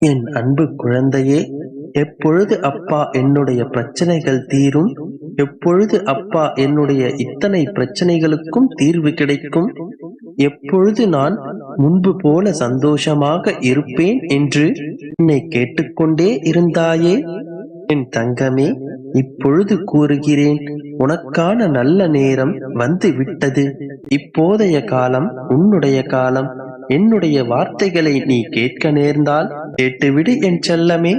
என் அன்பு குழந்தையே, எப்பொழுது அப்பா என்னுடைய பிரச்சனைகள் தீரும்? எப்பொழுது அப்பா என்னுடைய இத்தனை பிரச்சனைகளுக்கும் தீர்வு கிடைக்கும்? எப்பொழுது நான் முன்பு போல சந்தோஷமாக இருப்பேன் என்று என்னை கேட்டுக்கொண்டே இருந்தாயே? என் தங்கமே, இப்பொழுது கூறுகிறேன், உனக்கான நல்ல நேரம் வந்து விட்டது. இப்போதைய காலம் உன்னுடைய காலம். என்னுடைய வார்த்தைகளை நீ கேட்க நேர்ந்தால் கேட்டுவிடு என் செல்லமே.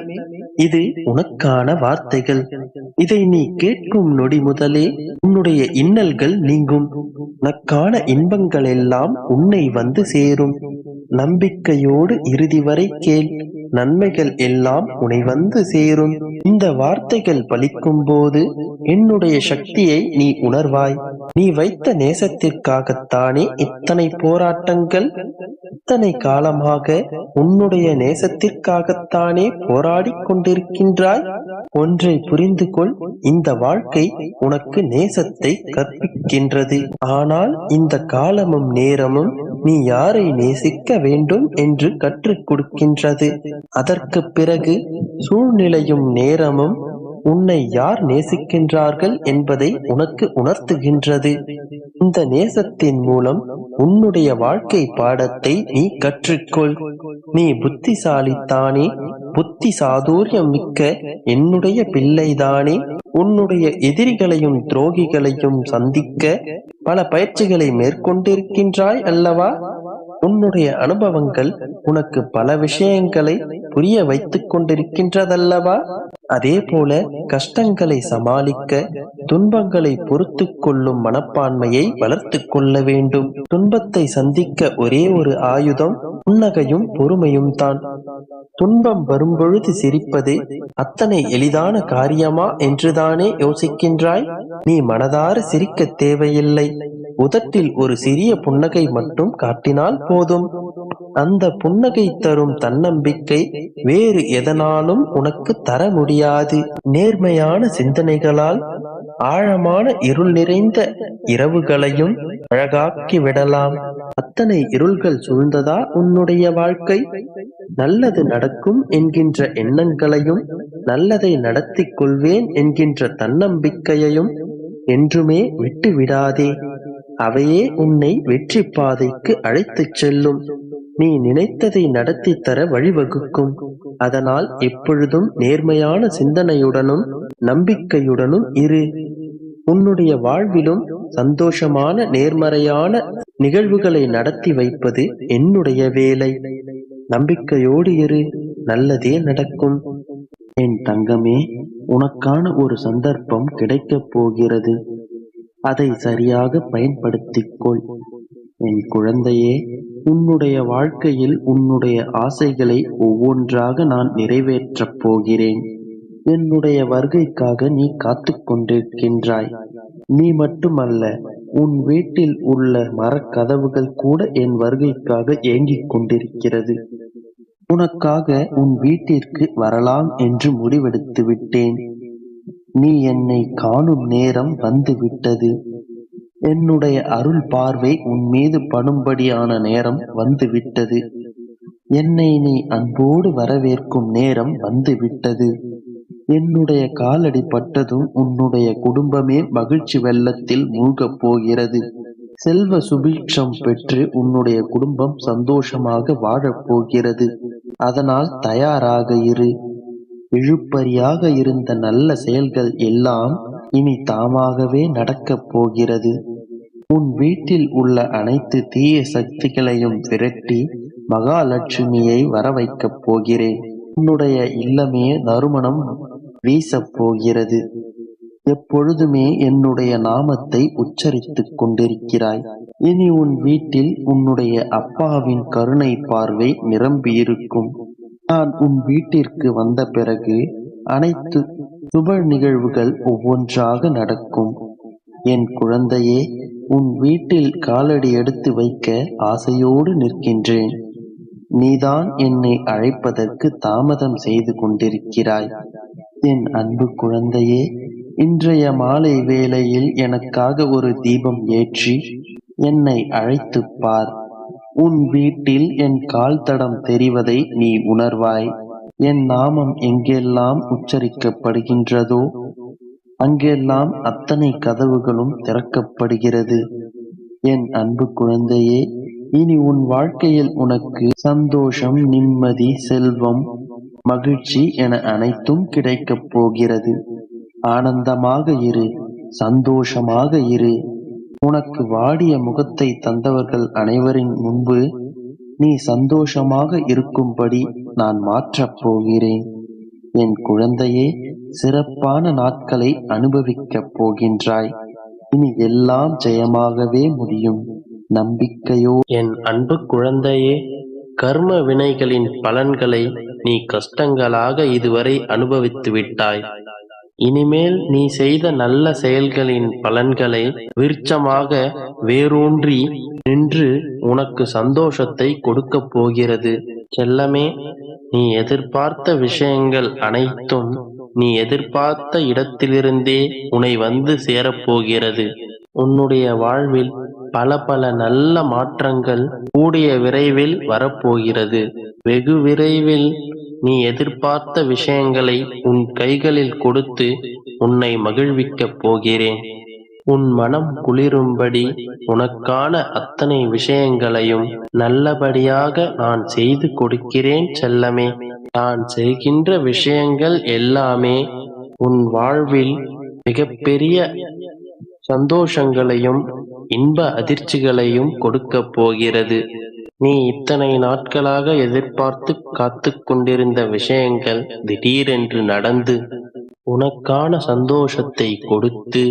இது உனக்கான வார்த்தைகள். இதை நீ கேட்கும் நொடி முதலே உன்னுடைய இன்னல்கள் நீங்கும். உனக்கான இன்பங்கள் எல்லாம் உன்னை வந்து சேரும். நம்பிக்கையோடு இறுதி வரை கேள். நன்மைகள் எல்லாம் உன்னை வந்து சேரும். இந்த வார்த்தைகள் பலிக்கும் போது என்னுடைய சக்தியை நீ உணர்வாய். நீ வைத்த நேசத்திற்காகத்தானே இத்தனை போராட்டங்கள்? இத்தனை காலமாக உன்னுடைய நேசத்திற்காகத்தானே போராடிக் கொண்டிருக்கின்றாய். ஒன்றை புரிந்து கொள், இந்த வாழ்க்கை உனக்கு நேசத்தை கற்பிக்கின்றது. ஆனால் இந்த காலமும் நேரமும் நீ யாரை நேசிக்க வேண்டும் என்று கற்றுக் கொடுக்கின்றது. அதற்கு பிறகு சூழ்நிலையும் நேரமும் உன்னை யார் நேசிக்கின்றார்கள் என்பதை உனக்கு உணர்த்துகின்றது. இந்த நேசத்தின் மூலம் உன்னுடைய வாழ்க்கை பாடத்தை நீ கற்றுக்கொள். நீ புத்திசாலித்தானே, புத்தி சாதுரியம் மிக்க என்னுடைய பிள்ளைதானே. உன்னுடைய எதிரிகளையும் துரோகிகளையும் சந்திக்க பல பயிற்சிகளை மேற்கொண்டிருக்கின்றாய் அல்லவா? உன்னுடைய அனுபவங்கள் உனக்கு பல விஷயங்களை புரிய வைத்துக் கொண்டிருக்கின்றதல்லவா? அதே போல கஷ்டங்களை சமாளிக்க, துன்பங்களை பொறுத்து கொள்ளும் மனப்பான்மையை வளர்த்து கொள்ள வேண்டும். துன்பத்தை சந்திக்க ஒரே ஒரு ஆயுதம் புன்னகையும் பொறுமையும் தான். துன்பம் வரும்பொழுது சிரிப்பது அத்தனை எளிதான காரியமா என்றுதானே யோசிக்கின்றாய்? நீ மனதார சிரிக்க தேவையில்லை. உதட்டில் ஒரு சிறிய புன்னகை மட்டும் காட்டினால் போதும். அந்த புன்னகை தரும் தன்னம்பிக்கை வேறு எதனாலும் உனக்கு தர முடியாது. நேர்மையான சிந்தனைகளால் ஆழமான இருள் நிறைந்த இரவுகளையும் அழகாக்கி விடலாம். அத்தனை இருள்கள் சூழ்ந்ததா உன்னுடைய வாழ்க்கை? நல்லது நடக்கும் என்கின்ற எண்ணங்களையும் நல்லதை நடத்திக் கொள்வேன் என்கின்ற தன்னம்பிக்கையையும் என்றுமே விட்டு விடாதே. அவையே உன்னை வெற்றி பாதைக்கு அழைத்துச் செல்லும். நீ நினைத்ததை நடத்தி தர வழிவகுக்கும். அதனால் எப்பொழுதும் நேர்மையான சிந்தனையுடனும் நம்பிக்கையுடனும் இரு. உன்னுடைய வாழ்விலும் சந்தோஷமான நேர்மறையான நிகழ்வுகளை நடத்தி வைப்பது என்னுடைய வேலை. நம்பிக்கையோடு இரு, நல்லதே நடக்கும். என் தங்கமே, உனக்கான ஒரு சந்தர்ப்பம் கிடைக்கப் போகிறது. அதை சரியாக பயன்படுத்திக் கொள். என் குழந்தையே, உன்னுடைய வாழ்க்கையில் உன்னுடைய ஆசைகளை ஒவ்வொன்றாக நான் நிறைவேற்றப் போகிறேன். என்னுடைய வருகைக்காக நீ காத்து கொண்டிருக்கின்றாய். நீ மட்டுமல்ல, உன் வீட்டில் உள்ள மரக்கதவுகள் கூட என் வருகைக்காக ஏங்கிக் கொண்டிருக்கிறது. உனக்காக உன் வீட்டிற்கு வரலாம் என்று முடிவெடுத்து விட்டேன். நீ என்னை காணும் நேரம் வந்து விட்டது. என்னுடைய அருள் பார்வை உன் மீது படும்படியான நேரம் வந்து விட்டது. என்னை நீ அன்போடு வரவேற்கும் நேரம் வந்து விட்டது. என்னுடைய காலடி பட்டதும் உன்னுடைய குடும்பமே மகிழ்ச்சி வெள்ளத்தில் மூழ்கப் போகிறது. செல்வ சுபீட்சம் பெற்று உன்னுடைய குடும்பம் சந்தோஷமாக வாழப் போகிறது. அதனால் தயாராக இரு. இழுபறியாக இருந்த நல்ல செயல்கள் எல்லாம் இனி தாமாகவே நடக்கப் போகிறது. உன் வீட்டில் உள்ள அனைத்து தீய சக்திகளையும் விரட்டி மகாலட்சுமியை வர வைக்கப் போகிறேன். உன்னுடைய இல்லமே நறுமணம் வீசப் போகிறது. எப்பொழுதுமே என்னுடைய நாமத்தை உச்சரித்துக் கொண்டிருக்கிறாய். இனி உன் வீட்டில் உன்னுடைய அப்பாவின் கருணை பார்வை நிரம்பியிருக்கும். நான் உன் வீட்டிற்கு வந்த பிறகு அனைத்து சுப நிகழ்வுகள் ஒவ்வொன்றாக நடக்கும். என் குழந்தையே, உன் வீட்டில் காலடி எடுத்து வைக்க ஆசையோடு நிற்கின்றேன். நீதான் என்னை அழைப்பதற்கு தாமதம் செய்து கொண்டிருக்கிறாய். என் அன்பு குழந்தையே, இன்றைய மாலை வேளையில் எனக்காக ஒரு தீபம் ஏற்றி என்னை அழைத்துப் பார். உன் வீட்டில் என் கால் தடம் தெரிவதை நீ உணர்வாய். என் நாமம் எங்கெல்லாம் உச்சரிக்கப்படுகின்றதோ அங்கெல்லாம் அத்தனை கதவுகளும் திறக்கப்படுகிறது. என் அன்பு குழந்தையே, இனி உன் வாழ்க்கையில் உனக்கு சந்தோஷம், நிம்மதி, செல்வம், மகிழ்ச்சி என அனைத்தும் கிடைக்கப் போகிறது. ஆனந்தமாக இரு, சந்தோஷமாக இரு. உனக்கு வாடிய முகத்தை தந்தவர்கள் அனைவரின் முன்பு நீ சந்தோஷமாக இருக்கும்படி நான் மாற்றப் போகிறேன். என் குழந்தையே, சிறப்பான நாட்களை அனுபவிக்கப் போகின்றாய். இனி எல்லாம் ஜெயமாகவே முடியும். நம்பிக்கையோ. என் அன்பு குழந்தையே, கர்ம வினைகளின் பலன்களை நீ கஷ்டங்களாக இதுவரை அனுபவித்து விட்டாய். இனிமேல் நீ செய்த நல்ல செயல்களின் பலன்களை விருட்சமாக வேரூன்றி நின்று உனக்கு சந்தோஷத்தை கொடுக்கப் போகிறது. செல்லமே, நீ எதிர்பார்த்த விஷயங்கள் அனைத்தும் நீ எதிர்பார்த்த இடத்திலிருந்தே உன்னை வந்து சேரப்போகிறது. உன்னுடைய வாழ்வில் பல பல நல்ல மாற்றங்கள் கூடிய விரைவில் வரப்போகிறது. வெகு விரைவில் நீ எதிர்பார்த்த விஷயங்களை உன் கைகளில் கொடுத்து உன்னை மகிழ்விக்கப் போகிறேன். உன் மனம் குளிரும்படி உனக்கான அத்தனை விஷயங்களையும் நல்லபடியாக நான் செய்து கொடுக்கிறேன் செல்லமே. நான் செய்கின்ற விஷயங்கள் எல்லாமே உன் வாழ்வில் மிகப்பெரிய சந்தோஷங்களையும் இன்ப அதிர்ச்சிகளையும் கொடுக்கப் போகிறது. நீ இத்தனை நாட்களாக எதிர்பார்த்து காத்து கொண்டிருந்த விஷயங்கள் திடீரென்று நடந்து உனக்கான சந்தோஷத்தை கொடுத்து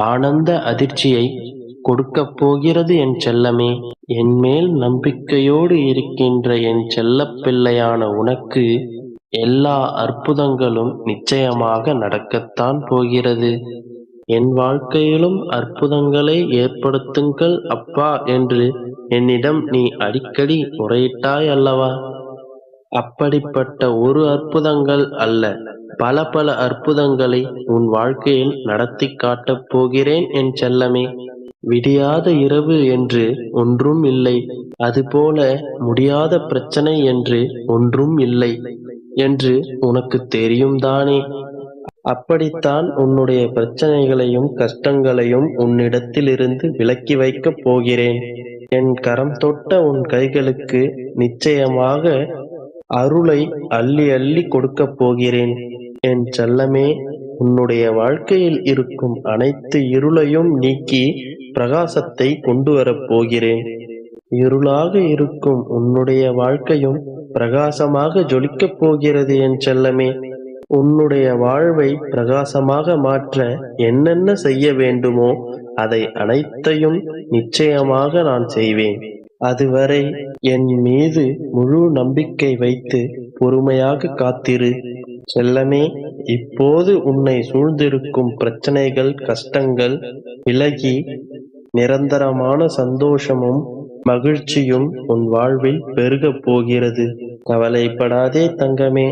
ஆனந்த அதிர்ச்சியை கொடுக்கப் போகிறது என் செல்லமே. என் மேல் நம்பிக்கையோடு இருக்கின்ற என் செல்லப் பிள்ளையான உனக்கு எல்லா அற்புதங்களும் நிச்சயமாக நடக்கத்தான் போகிறது. என் வாழ்க்கையிலும் அற்புதங்களை ஏற்படுத்துங்கள் அப்பா என்று என்னிடம் நீ அடிக்கடி முறையிட்டாய் அல்லவா? அப்படிப்பட்ட ஒரு அற்புதங்கள் அல்ல, பல பல அற்புதங்களை உன் வாழ்க்கையில் நடத்தி காட்டப் போகிறேன் என் செல்லமே. விடியாத இரவு என்று ஒன்றும் இல்லை, அதுபோல முடியாத பிரச்சனை என்று ஒன்றும் இல்லை என்று உனக்கு தெரியும் தானே? அப்படித்தான் உன்னுடைய பிரச்சனைகளையும் கஷ்டங்களையும் உன்னிடத்திலிருந்து விலக்கி வைக்கப் போகிறேன். என் கரம் தொட்ட உன் கைகளுக்கு நிச்சயமாக அருளை அள்ளி அள்ளி கொடுக்கப் போகிறேன். என் செல்லமே, உன்னுடைய வாழ்க்கையில் இருக்கும் அனைத்து இருளையும் நீக்கி பிரகாசத்தை கொண்டு வரப் போகிறேன். இருளாக இருக்கும் உன்னுடைய வாழ்க்கையும் பிரகாசமாக ஜொலிக்கப் போகிறது என் செல்லமே. உன்னுடைய வாழ்வை பிரகாசமாக மாற்ற என்னென்ன செய்ய வேண்டுமோ அதை அனைத்தையும் நிச்சயமாக நான் செய்வேன். அதுவரை என் மீது முழு நம்பிக்கை வைத்து பொறுமையாக காத்திரு செல்லமே. இப்போது உன்னை சூழ்ந்திருக்கும் பிரச்சனைகள், கஷ்டங்கள் விலகி நிரந்தரமான சந்தோஷமும் மகிழ்ச்சியும் உன் வாழ்வில் பெருகப் போகிறது. கவலைப்படாதே தங்கமே.